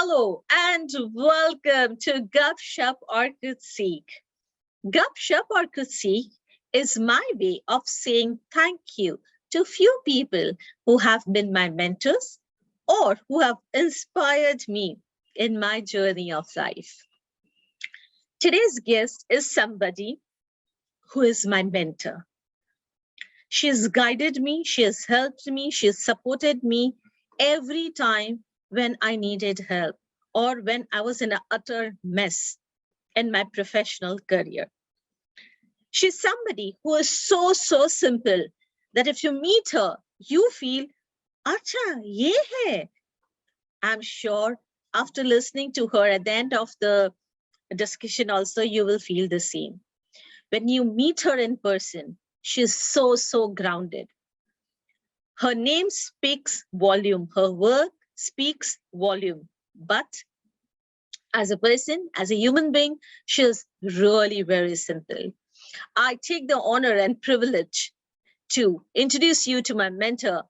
Hello and welcome to Gup Shup or Kuch Seekh. Gup Shup or Kuch Seekh is my way of saying thank you to few people who have been my mentors or who have inspired me in my journey of life. Today's guest is somebody who is my mentor. She has guided me, she has helped me, she has supported me every time when I needed help or when I was in an utter mess in my professional career. She's somebody who is so simple that if you meet her, you feel, Acha, ye hai. I'm sure after listening to her at the end of the discussion also, you will feel the same. When you meet her in person, she's so grounded. Her name speaks volume. Her work speaks volume. But as a person, as a human being, she's really very simple. I take the honor and privilege to introduce you to my mentor,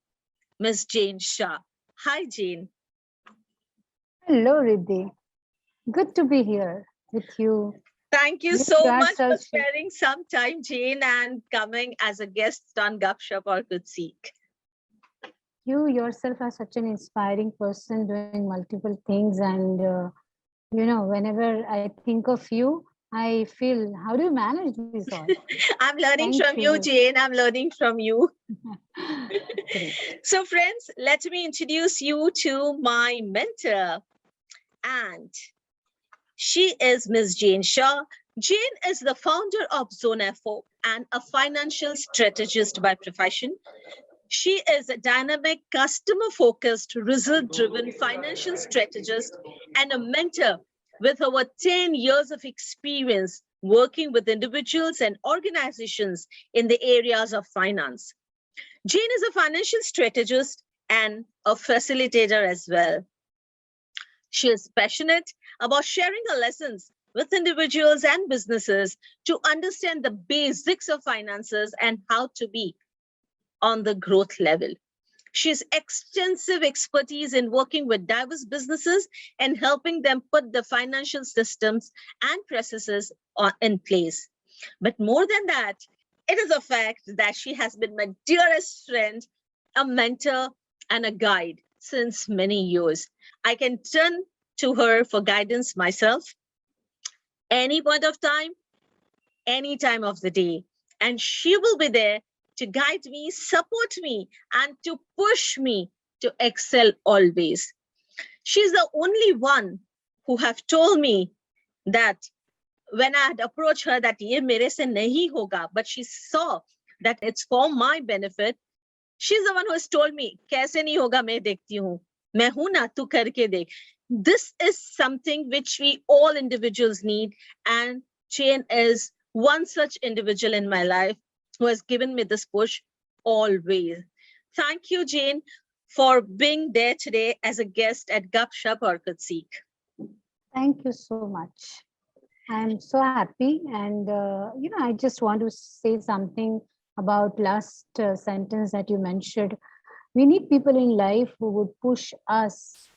Ms. Jane Sha. Hi, Jane. Hello, Riddhi. Good to be here with you. Thank you so much for sparing some time, Jane, and coming as a guest on Gup Shup or Kuch Seekh. You yourself are such an inspiring person doing multiple things. And, whenever I think of you, I feel, how do you manage this all? I'm learning from you, Jane. I'm learning from you. So friends, let me introduce you to my mentor. And she is Ms. Jane Sha. Jane is the founder of Zone FO and a financial strategist by profession. She is a dynamic, customer-focused, result-driven financial strategist and a mentor with over 10 years of experience working with individuals and organizations in the areas of finance. Jane is a financial strategist and a facilitator as well. She is passionate about sharing her lessons with individuals and businesses to understand the basics of finances and how to be on the growth level. She has extensive expertise in working with diverse businesses and helping them put the financial systems and processes in place. But more than that, it is a fact that she has been my dearest friend, a mentor, and a guide since many years. I can turn to her for guidance myself, any point of time, any time of the day, and she will be there to guide me, support me, and to push me to excel always. She's the only one who have told me that when I had approached her that ye mere se nahi hoga, but she saw that it's for my benefit. She's the one who has told me, kaise nahi hoga, main dekhti hu. Main hu na, tu karke dekh. This is something which we all individuals need, and Jane is one such individual in my life who has given me this push always. Thank you, Jane, for being there today as a guest at Gup Shup or Kuch Seekh. Thank you so much. I'm so happy. And, I just want to say something about last sentence that you mentioned. We need people in life who would push us.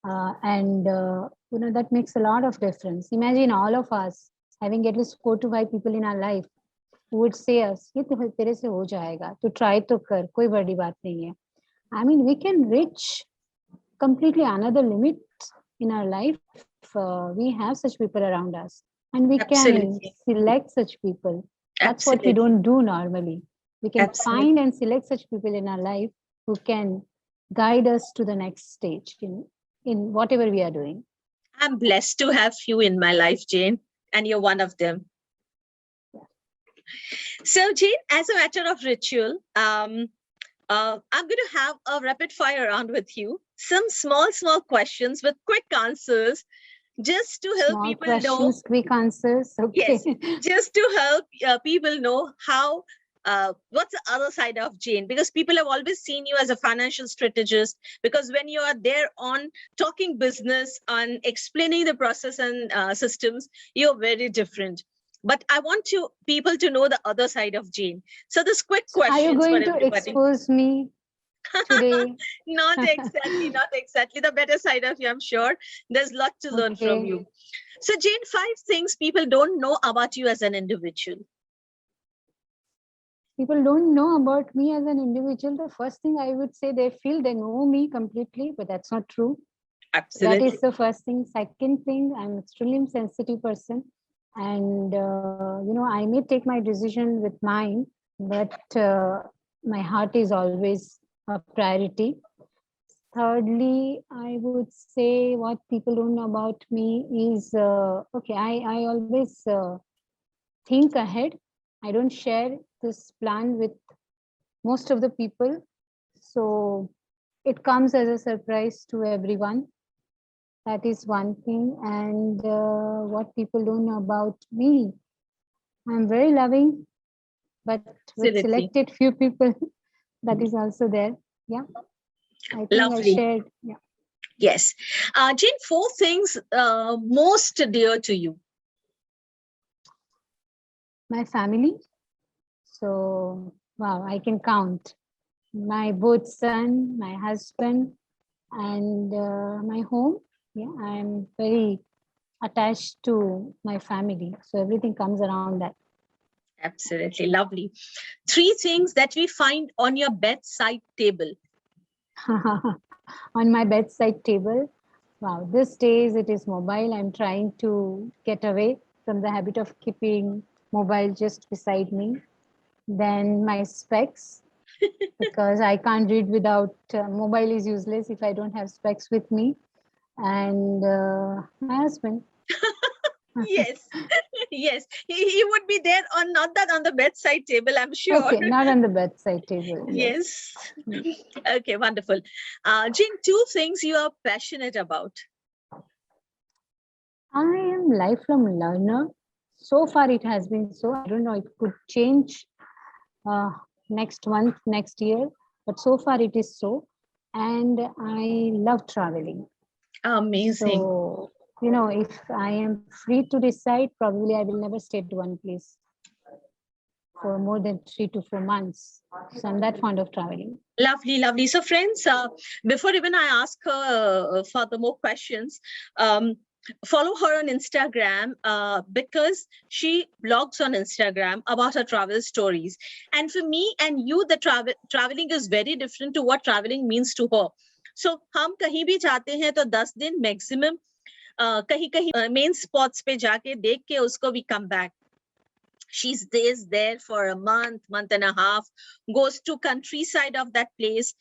That makes a lot of difference. Imagine all of us having at least 4 to 5 people in our life who would say us, ye tere se ho jayega, to try to kar, koi badi baat nahi hai. I mean, we can reach completely another limit in our life. We have such people around us, and we can select such people. That's what we don't do normally. We can find and select such people in our life who can guide us to the next stage in whatever we are doing. I'm blessed to have you in my life, Jane, and you're one of them. So, Jane, as a matter of ritual, I'm going to have a rapid fire round with you. Some small questions with quick answers, just to help people know. Quick answers. Okay. Yes, just to help people know how. What's the other side of Jane? Because people have always seen you as a financial strategist, because when you are there on talking business, on explaining the process and systems, you're very different. But I want people to know the other side of Jane. So this quick question. Are you going to expose me? today. Not exactly, not exactly. The better side of you, I'm sure. There's a lot to learn from Okay. you. So, Jane, 5 things people don't know about you as an individual. People don't know about me as an individual. The first thing I would say, they feel they know me completely, but that's not true. That Absolutely. is the first thing. Second thing, I'm extremely sensitive person, and I may take my decision with mind, but my heart is always a priority. Thirdly, I would say what people don't know about me is okay. I always think ahead. I don't share this plan with most of the people, so it comes as a surprise to everyone. That is one thing. And what people don't know about me, I'm very loving, but with Absolutely. selected few people, that is also there. Yeah, I think I Lovely. shared. Yeah, Yes. Jane, 4 things most dear to you. my family. So wow, I can count my both son, my husband, and my home. Yeah, I'm very attached to my family, so everything comes around that. Absolutely. Lovely. 3 things that we find on your bedside table. On my bedside table. Wow, these days it is mobile. I'm trying to get away from the habit of keeping mobile just beside me. Then my specs, because I can't read without mobile is useless if I don't have specs with me. And my husband. Yes. Yes. He would be there on, not that on the bedside table, I'm sure. Okay, not on the bedside table. Yes. Yes. Okay, wonderful. Jane, 2 things you are passionate about. I am lifelong learner. So far, it has been so. I don't know. It could change uh, next month, next year, but so far it is so. And I love traveling. Amazing. So if I am free to decide, probably I will never stay at one place for more than 3 to 4 months. So I'm that fond of traveling. Lovely, lovely. So, friends, before even I ask her for the more questions, follow her on Instagram because she blogs on Instagram about her travel stories. And for me and you, the traveling is very different to what traveling means to her. So, हम कहीं भी जाते हैं तो 10 दिन maximum कहीं कहीं main spots पे जाके देख के उसको we come back. She stays there for a month and a half, goes to countryside of that place,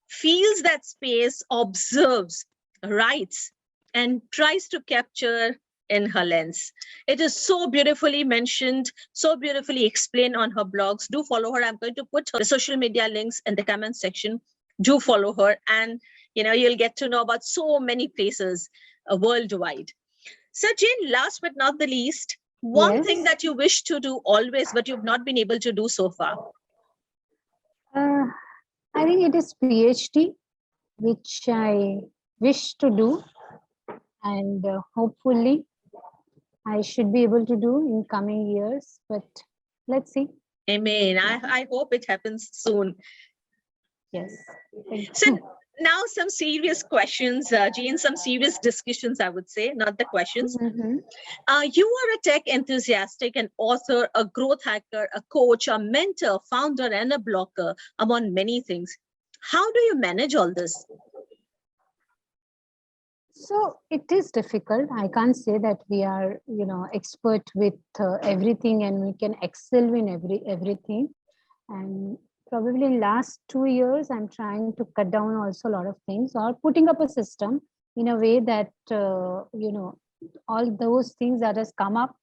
feels that space, observes, writes, and tries to capture in her lens. It is so beautifully mentioned, so beautifully explained on her blogs. Do follow her. I'm going to put the social media links in the comment section. Do follow her, and you'll get to know about so many places worldwide. So, Jane, last but not the least, one Yes. thing that you wish to do always, but you've not been able to do so far. I think it is PhD, which I wish to do, and hopefully I should be able to do in coming years. But let's see. Amen. I hope it happens soon. Yes. Thank So you. now some serious questions, Jane, some serious discussions, I would say, not the questions. Mhm. You are a tech enthusiastic, an author, a growth hacker, a coach, a mentor, founder, and a blogger, among many things. How do you manage all this? So it is difficult. I can't say that we are, expert with everything and we can excel in everything. And probably in last 2 years, I'm trying to cut down also a lot of things or putting up a system in a way that all those things that has come up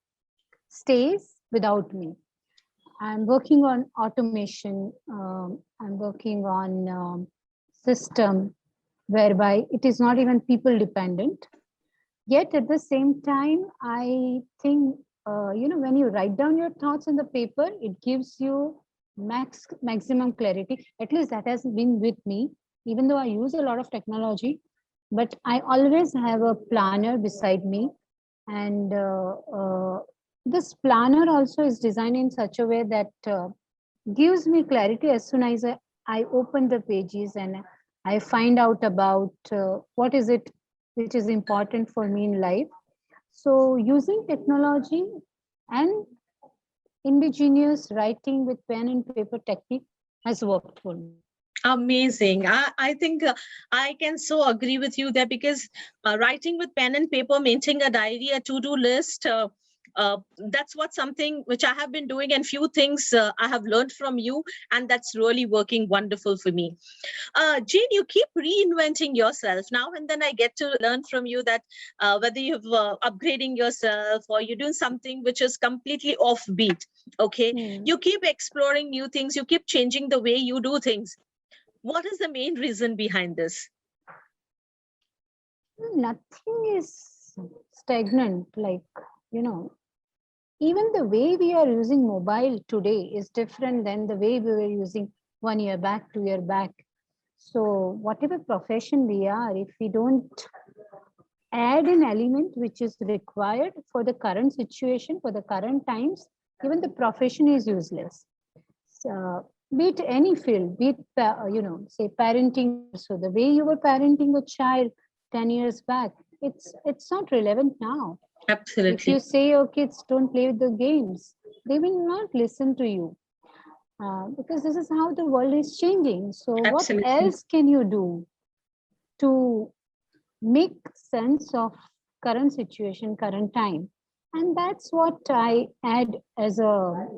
stays without me. I'm working on automation. I'm working on system whereby it is not even people dependent. Yet at the same time, I think when you write down your thoughts on the paper, it gives you maximum clarity. At least that has been with me. Even though I use a lot of technology, but I always have a planner beside me, and this planner also is designed in such a way that gives me clarity as soon I open the pages and I find out about what is it which is important for me in life. So using technology and indigenous writing with pen and paper technique has worked for me. Amazing. I think I can so agree with you there, because writing with pen and paper, maintaining a diary, a to-do list, that's what something which I have been doing, and few things I have learned from you, and that's really working wonderful for me. Jane, you keep reinventing yourself. Now and then I get to learn from you that whether you're upgrading yourself or you're doing something which is completely offbeat, okay? You keep exploring new things, you keep changing the way you do things. What is the main reason behind this? Nothing is stagnant. Like, even the way we are using mobile today is different than the way we were using 1 year back, 2 year back. So whatever profession we are, if we don't add an element which is required for the current situation, for the current times, even the profession is useless. So, be it any field, be it, say parenting. So the way you were parenting a child 10 years back, it's not relevant now. Absolutely. If you say your kids don't play with the games, they will not listen to you. Because this is how the world is changing. So Absolutely. what else can you do to make sense of current situation, current time? And that's what I add as a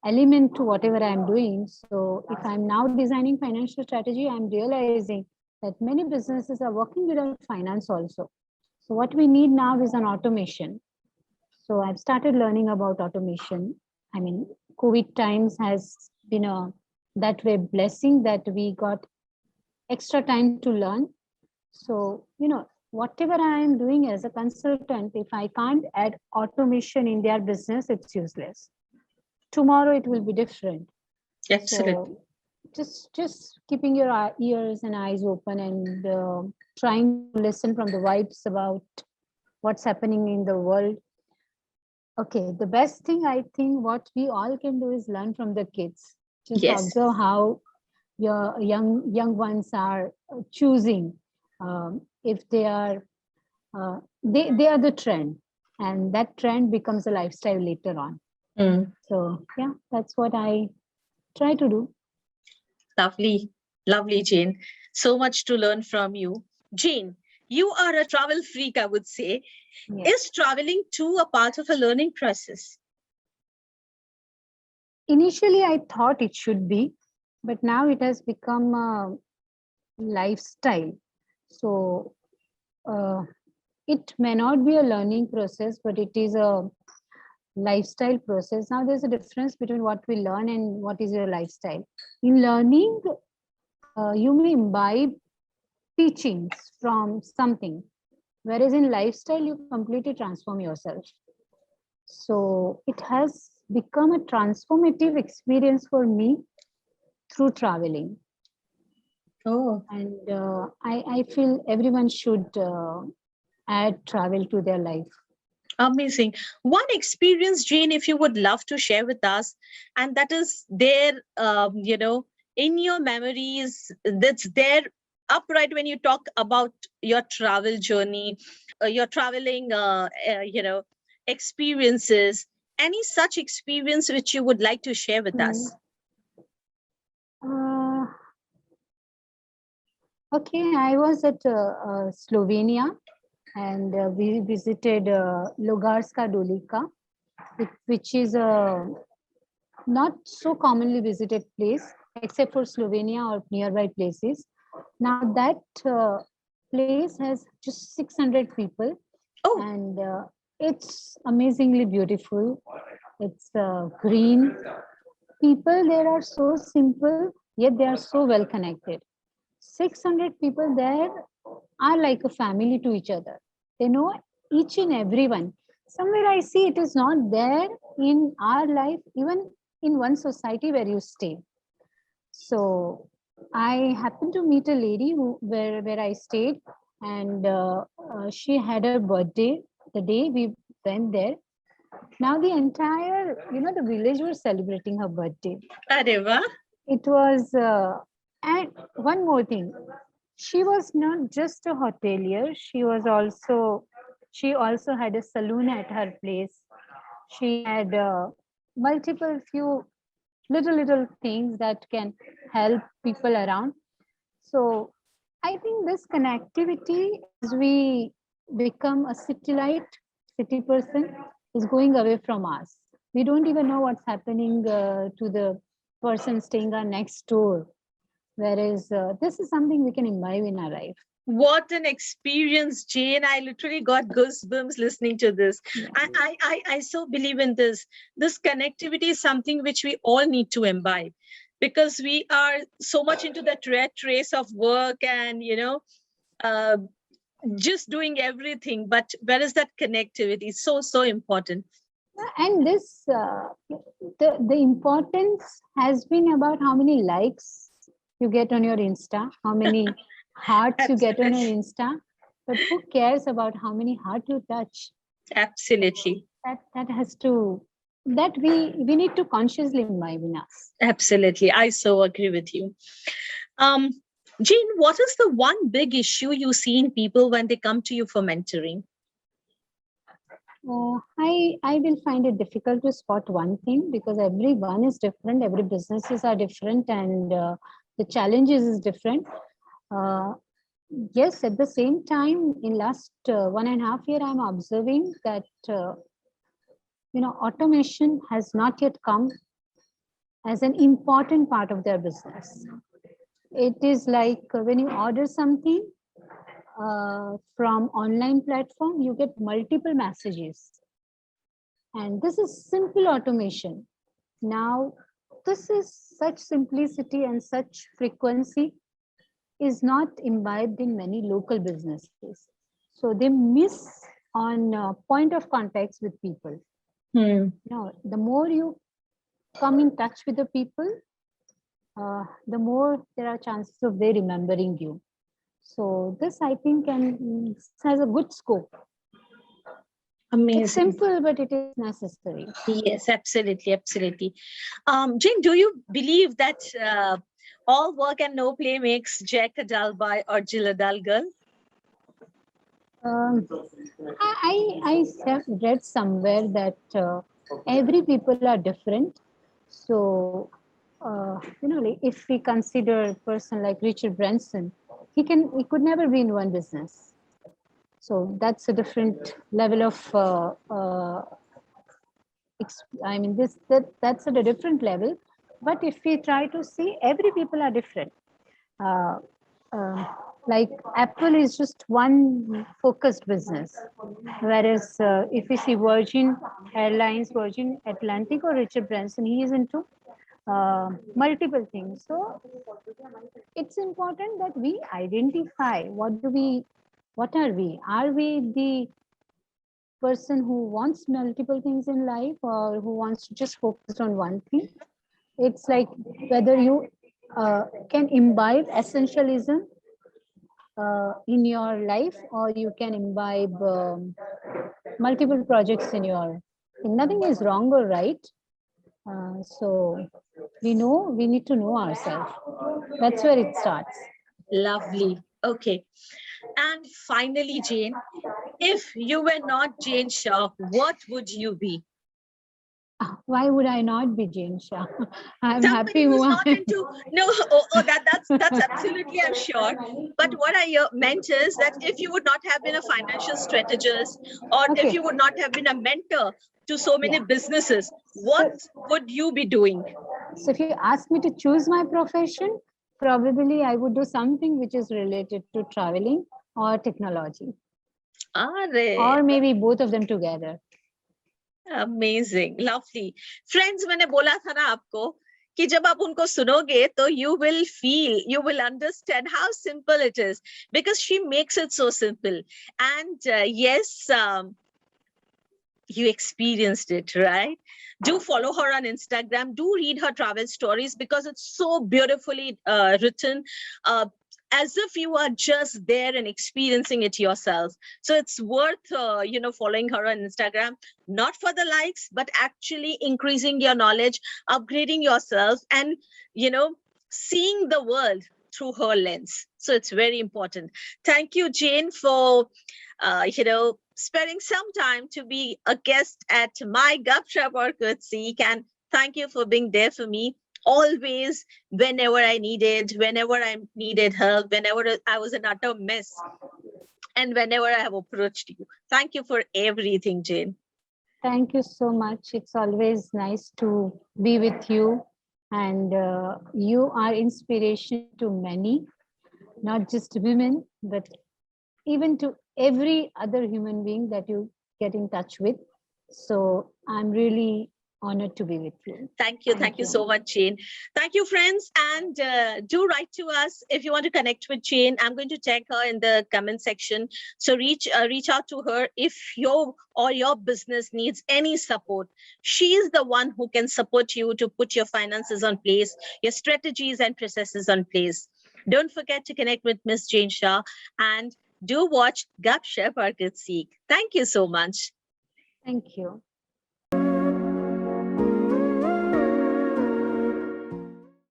element to whatever I'm doing. So if I'm now designing financial strategy, I'm realizing that many businesses are working without finance also. So what we need now is an automation. So I've started learning about automation. I mean, COVID times has been a that way blessing that we got extra time to learn. So, whatever I am doing as a consultant, if I can't add automation in their business, it's useless. Tomorrow it will be different. Absolutely. So just keeping your ears and eyes open and trying to listen from the vibes about what's happening in the world. Okay, the best thing I think what we all can do is learn from the kids. Just Yes. observe how your young ones are choosing. If they are they are the trend, and that trend becomes a lifestyle later on. So yeah, that's what I try to do. Lovely, lovely, Jane. So much to learn from you. Jane, you are a travel freak, I would say. Yes. Is traveling too a part of a learning process? Initially, I thought it should be, but now it has become a lifestyle. So it may not be a learning process, but it is a lifestyle process. Now there's a difference between what we learn and what is your lifestyle. In learning, you may imbibe teachings from something, whereas in lifestyle, you completely transform yourself. So it has become a transformative experience for me through traveling. Oh. And I feel everyone should add travel to their life. Amazing. One experience, Jane, if you would love to share with us, and that is there, in your memories, that's there upright when you talk about your travel journey, your traveling, experiences. Any such experience which you would like to share with us? Okay, I was at Slovenia, and we visited Logarska Dolica, which is a not so commonly visited place except for Slovenia or nearby places. Now that place has just 600 people. Oh. And it's amazingly beautiful. It's green. People there are so simple, yet they are so well connected. 600 people there are like a family to each other. They know each and everyone. Somewhere I see it is not there in our life, even in one society where you stay. So I happened to meet a lady where I stayed, and she had her birthday the day we went there. Now the entire, the village was celebrating her birthday. Areva. It was And one more thing, she was not just a hotelier. She also had a saloon at her place. She had multiple few little things that can help people around. So I think this connectivity, as we become a city person, is going away from us. We don't even know what's happening to the person staying our next door. Whereas this is something we can imbibe in our life. What an experience, Jane. I literally got goosebumps listening to this. Yeah. I so believe in this. This connectivity is something which we all need to imbibe, because we are so much into that rat race of work and, uh, just doing everything. But where is that connectivity? So important. And this the importance has been about how many likes you get on your Insta, how many hearts you get on your Absolutely. Insta, but who cares about how many heart you touch? Absolutely. That has to, that we need to consciously imbibe in us. Absolutely. I so agree with you. Um, Jane, what is the one big issue you see in people when they come to you for mentoring? I will find it difficult to spot one thing because everyone is different, every businesses are different, and the challenges is different. Uh, yes, at the same time, in last 1.5 year, I'm observing that automation has not yet come as an important part of their business. It is like when you order something from online platform, you get multiple messages, and this is simple automation. Now, this is such simplicity and such frequency is not imbibed in many local businesses. So they miss on point of contacts with people. The more you come in touch with the people, the more there are chances of they remembering you. So this, I think, has a good scope. Amazing. It's simple, but it is necessary. Yes, absolutely, absolutely. Jane, do you believe that all work and no play makes Jack a dull boy or Jill a dull girl? Um, I have read somewhere that every people are different. So, like if we consider a person like Richard Branson, he could never be in one business. So that's a different level of. I mean, that's at a different level. But if we try to see, every people are different. Uh, uh, like Apple is just one focused business, whereas if we see Virgin Airlines, Virgin Atlantic, or Richard Branson, he is into multiple things. So it's important that we identify what are we? Are we the person who wants multiple things in life, or who wants to just focus on one thing? It's like whether you can imbibe essentialism in your life, or you can imbibe multiple projects in your. Nothing is wrong or right. So we need to know ourselves. That's where it starts. Lovely. Okay. And finally, Jane, if you were not Jane Shaw, what would you be? Why would I not be Jane Sha? I'm Somebody happy who's who I not into that's absolutely, I'm sure. But what I meant is that if you would not have been a financial strategist, or if Okay. you would not have been a mentor to so many Yeah. businesses, what would you be doing? So if you ask me to choose my profession, probably I would do something which is related to traveling or technology, or maybe both of them together. Amazing, lovely. Friends, मैंने बोला था ना आपको कि जब आप उनको सुनोगे तो you will understand how simple it is, because she makes it so simple. And yes, you experienced it, right? Do follow her on Instagram. Do read her travel stories, because it's so beautifully written, as if you are just there and experiencing it yourself. So it's worth, following her on Instagram, not for the likes, but actually increasing your knowledge, upgrading yourself, and, seeing the world through her lens. So it's very important. Thank you, Jane, for spending some time to be a guest at my Gup Shup or Kuch Seekh, and thank you for being there for me always, whenever I needed help, whenever I was an utter mess, and whenever I have approached you. Thank you for everything, Jane. Thank you so much. It's always nice to be with you. And you are inspiration to many, not just women, but even to every other human being that you get in touch with. So I'm really honored to be with you. Thank you. Thank you so much, Jane. Thank you, friends. And do write to us if you want to connect with Jane. I'm going to tag her in the comment section. So reach out to her if your business needs any support. She is the one who can support you to put your finances on place, your strategies and processes on place. Don't forget to connect with Miss Jane Sha, and do watch Gup Shup or Kuch Seekh. Thank you so much. Thank you.